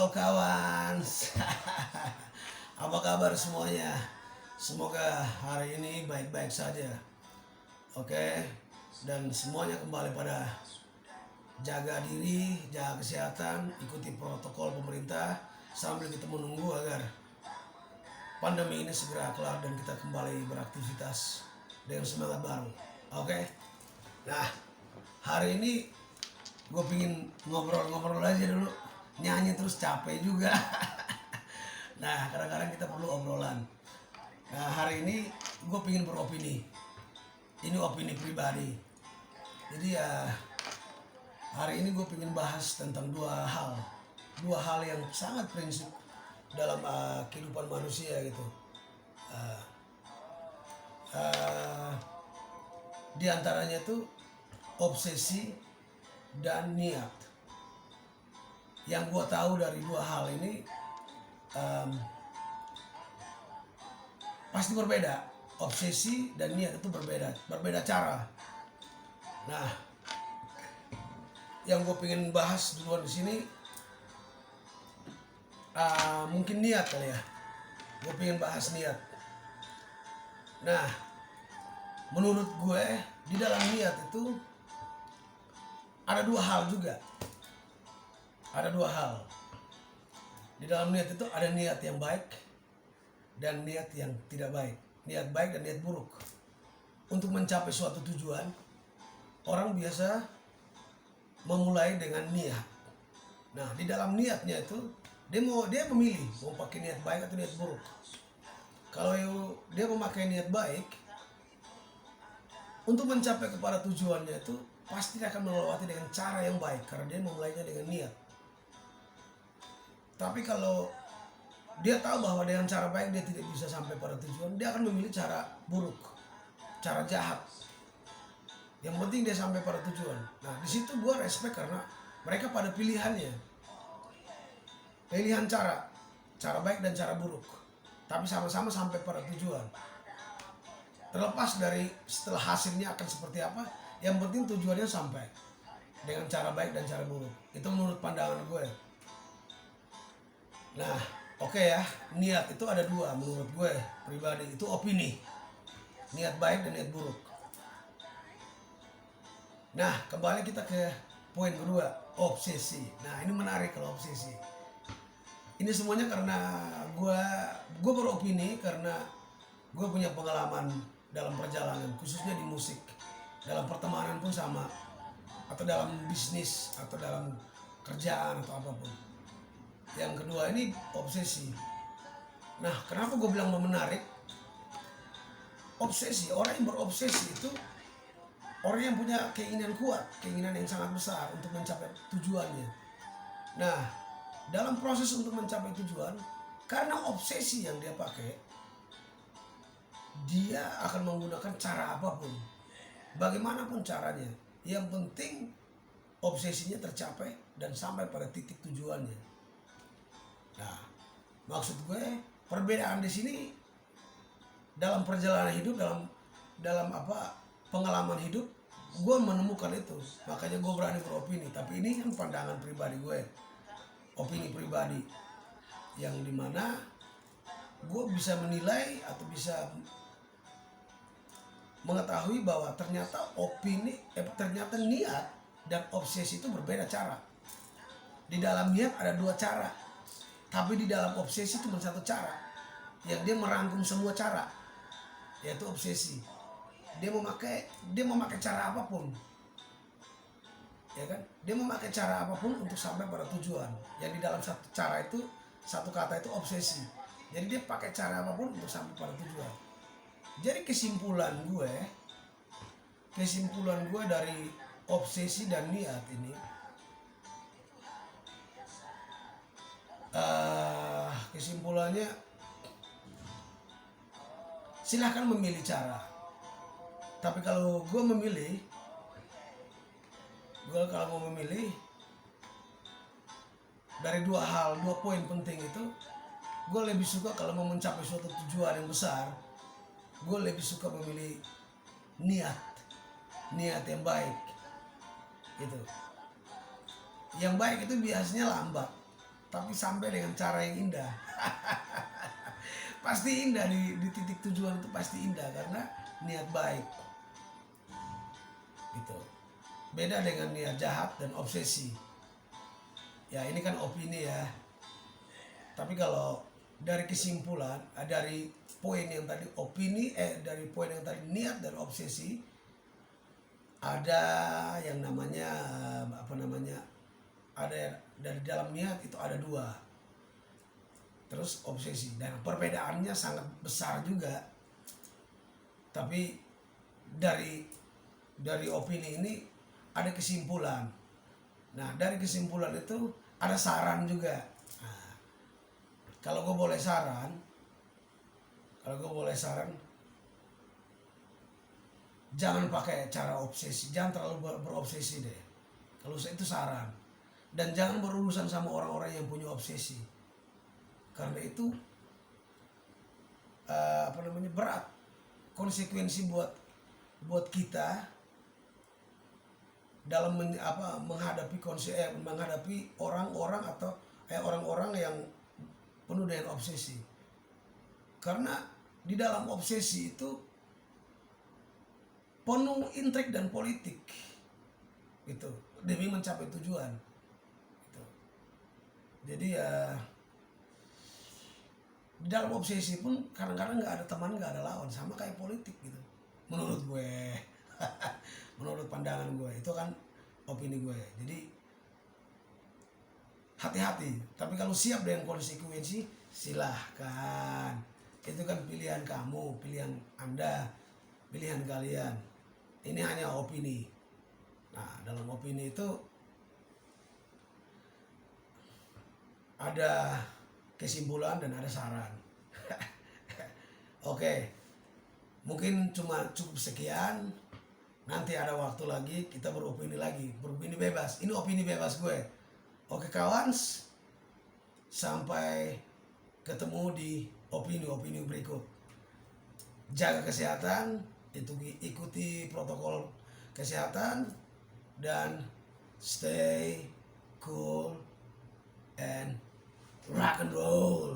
Halo kawan, apa kabar semuanya? Semoga hari ini baik-baik saja. Oke, dan semuanya kembali pada jaga diri, jaga kesehatan, ikuti protokol pemerintah sambil kita menunggu agar pandemi ini segera kelar dan kita kembali beraktivitas dengan semangat baru. Oke, nah hari ini gue pingin ngobrol-ngobrol aja dulu, nyanyi terus capek juga. Nah kadang-kadang kita perlu obrolan. Nah hari ini gue pingin beropini, ini opini pribadi. Jadi ya hari ini gue pingin bahas tentang dua hal yang sangat prinsip dalam kehidupan manusia gitu. Uh, uh, di antaranya tuh obsesi dan niat. Yang gue tahu dari dua hal ini pasti berbeda. Obsesi dan niat itu berbeda cara. Nah, yang gue pengen bahas duluan di sini mungkin niat kali ya. Gue pengen bahas niat. Nah, menurut gue di dalam niat itu ada dua hal juga. Ada dua hal. Di dalam niat itu ada niat yang baik dan niat yang tidak baik. Niat baik dan niat buruk. Untuk mencapai suatu tujuan, orang biasa memulai dengan niat. Nah, di dalam niatnya itu dia memilih mau pakai niat baik atau niat buruk. Kalau dia memakai niat baik, untuk mencapai kepada tujuannya itu pasti akan melewati dengan cara yang baik karena dia memulainya dengan niat. Tapi kalau dia tahu bahwa dengan cara baik dia tidak bisa sampai pada tujuan, dia akan memilih cara buruk, cara jahat. Yang penting dia sampai pada tujuan. Nah di situ gue respect karena mereka pada pilihannya, pilihan cara baik dan cara buruk, tapi sama-sama sampai pada tujuan. Terlepas dari setelah hasilnya akan seperti apa, yang penting tujuannya sampai dengan cara baik dan cara buruk. Itu menurut pandangan gue. Nah, oke ya, niat itu ada dua menurut gue pribadi. Itu opini, niat baik dan niat buruk. Nah, kembali kita ke poin kedua, obsesi. Nah, ini menarik kalau obsesi. Ini semuanya karena gue beropini karena gue punya pengalaman dalam perjalanan, khususnya di musik. Dalam pertemanan pun sama, atau dalam bisnis, atau dalam kerjaan, atau apapun. Yang kedua ini obsesi. Nah, kenapa gue bilang menarik? Obsesi, orang yang berobsesi itu orang yang punya keinginan kuat, keinginan yang sangat besar untuk mencapai tujuannya. Nah, dalam proses untuk mencapai tujuan, karena obsesi yang dia pakai, dia akan menggunakan cara apapun, bagaimanapun caranya. Yang penting obsesinya tercapai dan sampai pada titik tujuannya. Nah, maksud gue perbedaan di sini dalam perjalanan hidup, dalam pengalaman hidup, gue menemukan itu. Makanya gue berani beropini. Tapi ini kan pandangan pribadi gue, opini pribadi, yang dimana gue bisa menilai atau bisa mengetahui bahwa ternyata ternyata niat dan obsesi itu berbeda cara. Di dalam niat ada dua cara, tapi di dalam obsesi cuma satu cara, yang dia merangkum semua cara, yaitu obsesi. Dia memakai cara apapun, ya kan? Dia memakai cara apapun untuk sampai pada tujuan. Yang di dalam satu cara itu, satu kata itu obsesi. Jadi dia pakai cara apapun untuk sampai pada tujuan. Jadi kesimpulan gue dari obsesi dan niat ini, kesimpulannya silahkan memilih cara. Tapi kalau gue mau memilih dari dua poin penting itu, gue lebih suka kalau mau mencapai suatu tujuan yang besar, gue lebih suka memilih niat yang baik gitu. Yang baik itu biasanya lambat, tapi sampai dengan cara yang indah. Pasti indah di titik tujuan itu pasti indah karena niat baik. Gitu. Beda dengan niat jahat dan obsesi. Ya ini kan opini ya. Tapi kalau dari kesimpulan, dari poin yang tadi opini, dari poin yang tadi niat dan obsesi, ada yang namanya ada dari dalam niat itu ada dua, terus obsesi, dan perbedaannya sangat besar juga. Tapi dari opini ini ada kesimpulan. Nah dari kesimpulan itu ada saran juga. Nah, kalau gue boleh saran, jangan pakai cara obsesi, jangan terlalu berobsesi deh. Kalau saya itu saran. Dan jangan berurusan sama orang-orang yang punya obsesi. Karena itu berat konsekuensi buat kita dalam menghadapi orang-orang atau orang-orang yang penuh dengan obsesi. Karena di dalam obsesi itu penuh intrik dan politik, gitu, demi mencapai tujuan. Gitu. Jadi ya di dalam obsesi pun kadang-kadang nggak ada teman, nggak ada lawan, sama kayak politik gitu. Menurut gue, menurut pandangan gue, itu kan opini gue. Jadi hati-hati. Tapi kalau siap dengan konsekuensi, silahkan. Itu kan pilihan kamu, pilihan Anda, pilihan kalian. Ini hanya opini. Nah, dalam opini itu ada kesimpulan dan ada saran. Oke, mungkin cukup sekian. Nanti ada waktu lagi kita beropini lagi, beropini bebas. Ini opini bebas gue. Oke kawan, sampai ketemu di opini-opini berikut. Jaga kesehatan, ikuti protokol kesehatan, dan stay cool and rock and roll.